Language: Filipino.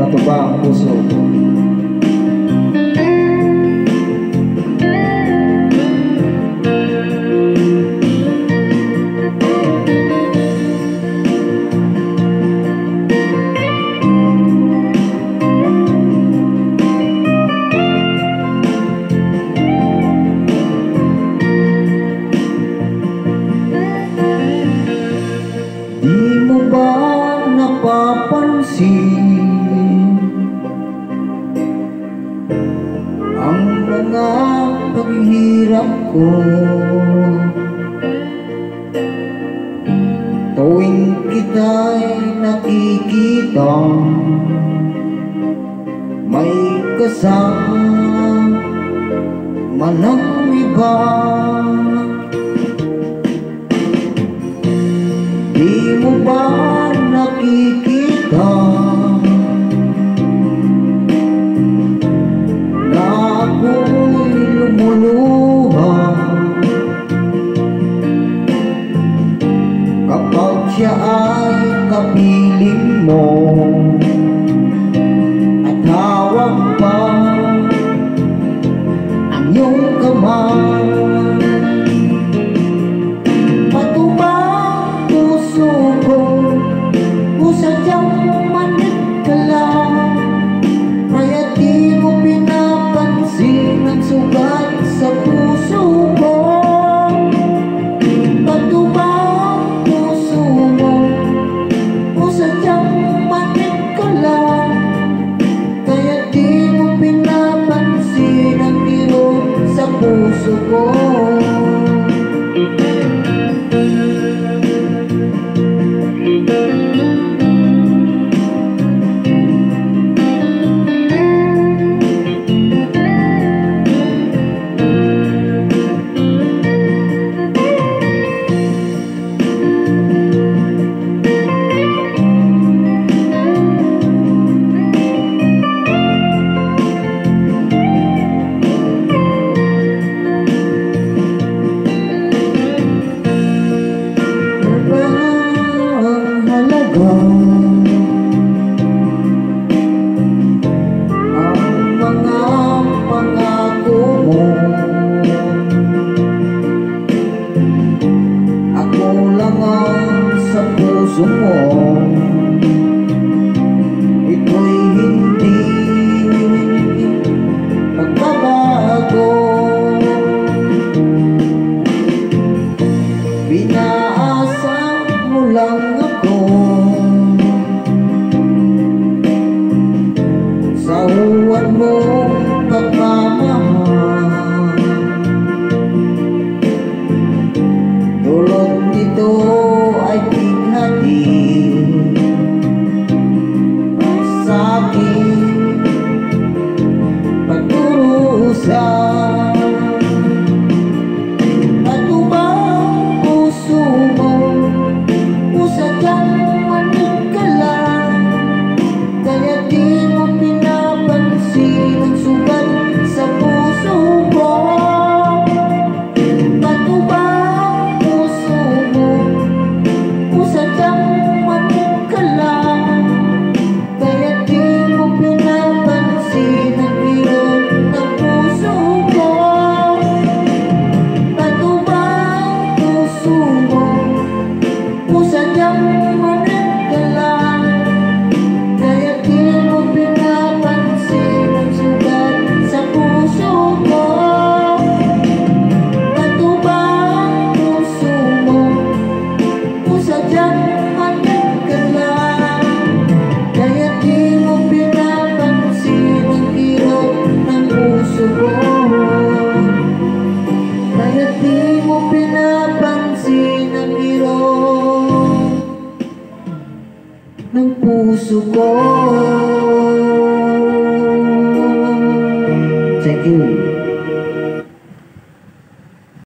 Patuba ang puso ko. Di mo ba napapansin ang mga paghihirap ko tuwing kita'y nakikita may kasama ng iba? Di mo ba nakikita na ako'y lumuluha kapag siya ay kapiling mo at hawak pa ang iyong kamay? Sadyang manit ka lang, kaya di mo pinapansin ang sugat sa puso ko. Bato ba ang puso mo? O sadyang manit ka lang, kaya di mo pinapansin ang kirot sa puso ko. Ang mga pangako mo, ako lang ang sa puso mo. Ito'y hindi magbabago. Pinaasa mo lang ako sa huwad mong pagmamahal. Dulot nito ay bighatid sa aking pagdurusa. Bato ba ang puso mo? O sadyang manit ka lang, kaya di mo pinapansin ang sugat sa puso ko. Bato ba ang puso mo? O sadyang manit ka lang, kaya di mo pinapansin ang kirot ng puso ko. Bato ba ang puso mo? O sadyang manit ka lang, kaya di mo pinapansin ang sugat sa puso ko. Bato ba ang puso mo? O sadyang manit ka lang, kaya di mo pinapansin ang kirot ng puso ko. Kaya di mo pinapansin ang kirot ng puso ko.